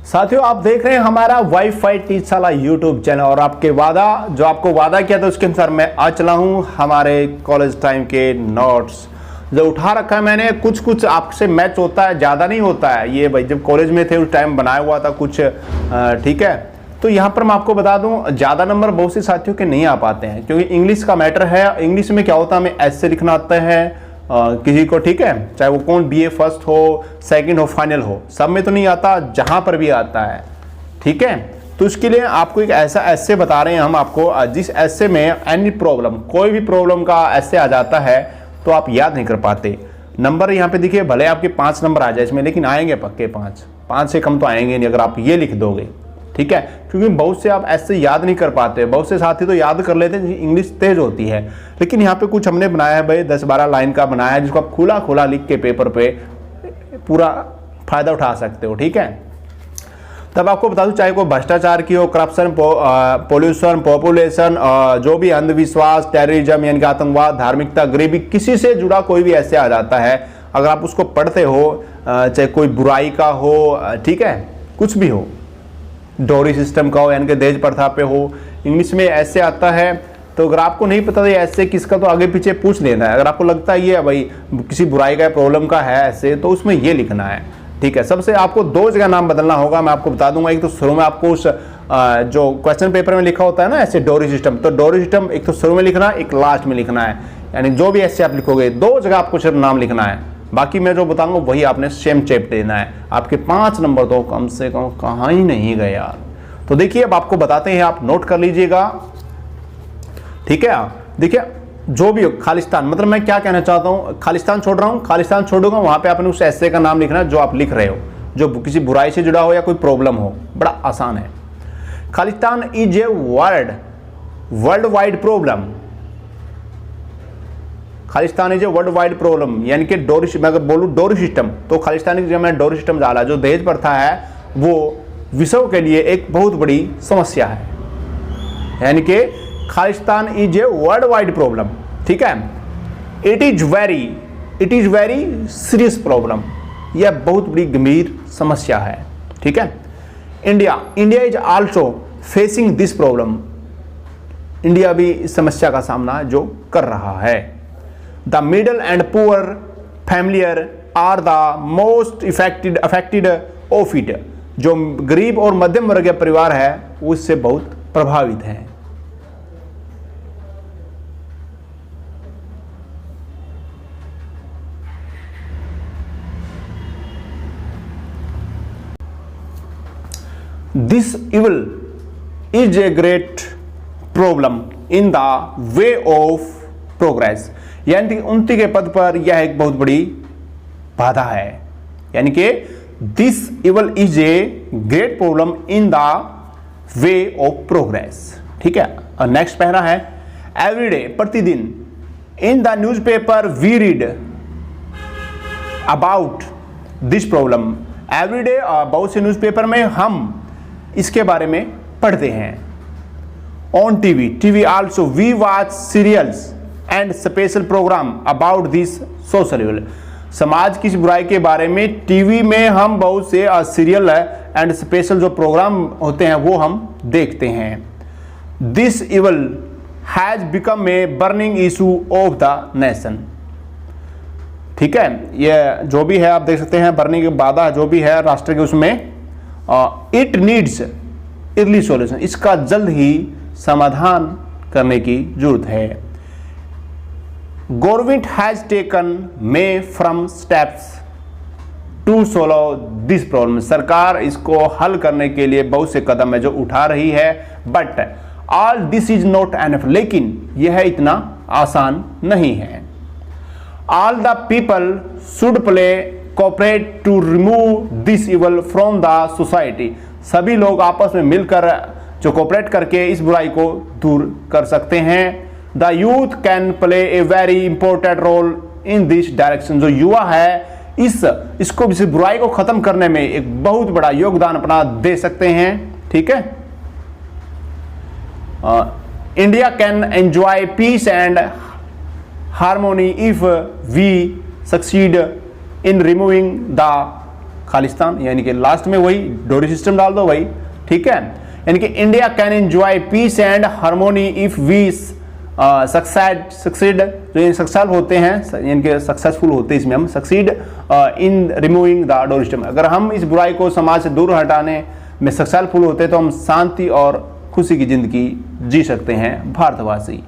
साथियों, आप देख रहे हैं हमारा वाईफाई टीचशाला यूट्यूब चैनल और आपको वादा किया था उसके अनुसार मैं आज चला हूं हमारे कॉलेज टाइम के नोट्स जो उठा रखा है मैंने। कुछ आपसे मैच होता है, ज़्यादा नहीं होता है। ये भाई जब कॉलेज में थे उस टाइम बनाया हुआ था कुछ, ठीक है। तो यहाँ पर मैं आपको बता दूं, ज़्यादा नंबर बहुत से साथियों के नहीं आ पाते हैं क्योंकि इंग्लिश का मैटर है। इंग्लिश में क्या होता है, हमें ऐसे लिखना आता है किसी को, ठीक है, चाहे वो कौन बीए फर्स्ट हो, सेकंड हो, फाइनल हो, सब में तो नहीं आता, जहाँ पर भी आता है, ठीक है। तो उसके लिए आपको एक ऐसा ऐसे बता रहे हैं हम आपको, जिस ऐसे में एनी प्रॉब्लम, कोई भी प्रॉब्लम का ऐसे आ जाता है तो आप याद नहीं कर पाते। नंबर यहाँ पे देखिए, भले आपके 5 नंबर आ जाए इसमें, लेकिन आएंगे पक्के 5 से कम तो आएंगे नहीं अगर आप ये लिख दोगे, ठीक है। क्योंकि बहुत से आप ऐसे याद नहीं कर पाते। बहुत से साथी तो याद कर लेते हैं, इंग्लिश तेज होती है, लेकिन यहाँ पे कुछ हमने बनाया है भाई, 10-12 लाइन का बनाया है जिसको आप खुला लिख के पेपर पे पूरा फायदा उठा सकते हो, ठीक है। तब आपको बता दूं, चाहे कोई भ्रष्टाचार की हो, करप्शन, पोल्यूशन, पॉपुलेशन, जो भी अंधविश्वास, टेररिज्म यानी कि आतंकवाद, धार्मिकता, गरीबी, किसी से जुड़ा कोई भी ऐसे आ जाता है, अगर आप उसको पढ़ते हो, चाहे कोई बुराई का हो, ठीक है, कुछ भी हो, डोरी सिस्टम का हो यानी कि दहेज प्रथा पे हो, इंग्लिश में ऐसे आता है। तो अगर आपको नहीं पता ये ऐसे किसका, तो आगे पीछे पूछ लेना है। अगर आपको लगता है ये भाई किसी बुराई का प्रॉब्लम का है ऐसे, तो उसमें ये लिखना है, ठीक है। सबसे आपको 2 जगह नाम बदलना होगा, मैं आपको बता दूंगा। एक तो शुरू में आपको उस जो क्वेश्चन पेपर में लिखा होता है ना ऐसे डोरी सिस्टम, तो डोरी सिस्टम एक तो शुरू में लिखना है, एक लास्ट में लिखना है, यानी जो भी ऐसे आप लिखोगे 2 जगह आपको सिर्फ नाम लिखना है। बाकी मैं जो बताऊंगा वही आपने सेम चेप देना है। आपके 5 नंबर तो कम से कम कहाँ ही नहीं गए यार। तो देखिए अब आपको बताते हैं, आप नोट कर लीजिएगा, ठीक है। देखिए जो भी हो, खालिस्तान मतलब मैं क्या कहना चाहता हूं, खालिस्तान छोड़ रहा हूं, खालिस्तान छोड़ूंगा, वहां पे आपने उस ऐसे का नाम लिखना जो आप लिख रहे हो, जो किसी बुराई से जुड़ा हो या कोई प्रॉब्लम हो। बड़ा आसान है। Khalistan is a world wide problem. Khalistan is a world wide problem, यानी कि डोरी, मैं अगर बोलूं डोरी सिस्टम, तो खालिस्तान की जगह मैंने डोरी सिस्टम डाला। जो दहेज प्रथा है वो विश्व के लिए एक बहुत बड़ी समस्या है, यानी कि Khalistan is a world wide problem, ठीक है। It is very serious problem, यह बहुत बड़ी गंभीर समस्या है, ठीक है। India is also facing this problem. India भी इस समस्या का सामना जो कर रहा है। The middle and poor familiar are the most affected of it. जो गरीब और मध्यम वर्ग के परिवार है उससे बहुत प्रभावित हैं। This evil is a great problem in the way of progress, यानी कि उन्नति के पद पर यह एक बहुत बड़ी बाधा है। यानी कि this evil is a great problem in the way of progress, ठीक है। और नेक्स्ट पहला है एवरीडे, प्रतिदिन, in the newspaper we read about this problem. Everyday बहुत से न्यूज़पेपर में हम इसके बारे में पढ़ते हैं। On TV also we watch serials and special program about this social evil. समाज की इस बुराई के बारे में टीवी में हम बहुत से सीरियल एंड स्पेशल जो प्रोग्राम होते हैं वो हम देखते हैं। This evil has become a burning issue of the nation, ठीक है। ये जो भी है आप देख सकते हैं, बर्निंग की बाधा जो भी है राष्ट्र के, उसमें इट नीड्स अर्ली सॉल्यूशन, इसका जल्द ही समाधान करने की जरूरत है। Government has taken may from steps to solve this problem. सरकार इसको हल करने के लिए बहुत से कदम है जो उठा रही है, but all this is not enough, लेकिन यह इतना आसान नहीं है। All the people should play cooperate to remove this evil from the society. सभी लोग आपस में मिलकर जो कोऑपरेट करके इस बुराई को दूर कर सकते हैं। The youth can play a very important role in this direction. जो युवा है इसको इस बुराई को खत्म करने में एक बहुत बड़ा योगदान अपना दे सकते हैं, ठीक है। India can enjoy peace and harmony if we succeed in removing the Khalistan, यानी कि लास्ट में वही डोरी सिस्टम डाल दो भाई, ठीक है। यानी कि India can enjoy peace and harmony if we succeed, जो सक्सेसफुल होते हैं, यानी कि सक्सेसफुल होते हैं इसमें हम, succeed in removing the dowry system, अगर हम इस बुराई को समाज से दूर हटाने में सक्सेसफुल होते हैं तो हम शांति और खुशी की जिंदगी जी सकते हैं भारतवासी।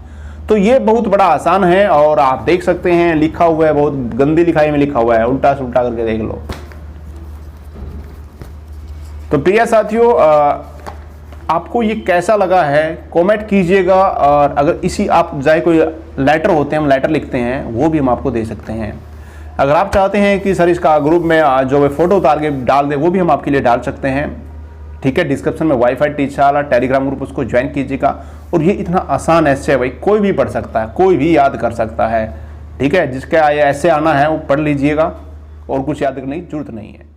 तो ये बहुत बड़ा आसान है और आप देख सकते हैं लिखा हुआ है, बहुत गंदी लिखाई में लिखा हुआ है, उल्टा सुल्टा करके देख लो। तो प्रिय साथियों, आपको ये कैसा लगा है कमेंट कीजिएगा, और अगर इसी आप चाहे कोई लेटर होते हैं, हम लेटर लिखते हैं, वो भी हम आपको दे सकते हैं। अगर आप चाहते हैं कि सर इसका ग्रुप में जो वे फोटो उतार के डाल दे, वो भी हम आपके लिए डाल सकते हैं, ठीक है। डिस्क्रिप्शन में वाईफाई टीचरशाला टेलीग्राम ग्रुप, उसको ज्वाइन कीजिएगा। और ये इतना आसान ऐसे है भाई, कोई भी पढ़ सकता है, कोई भी याद कर सकता है, ठीक है। जिसके ऐसे आना है वो पढ़ लीजिएगा, और कुछ याद करने की जरूरत नहीं है।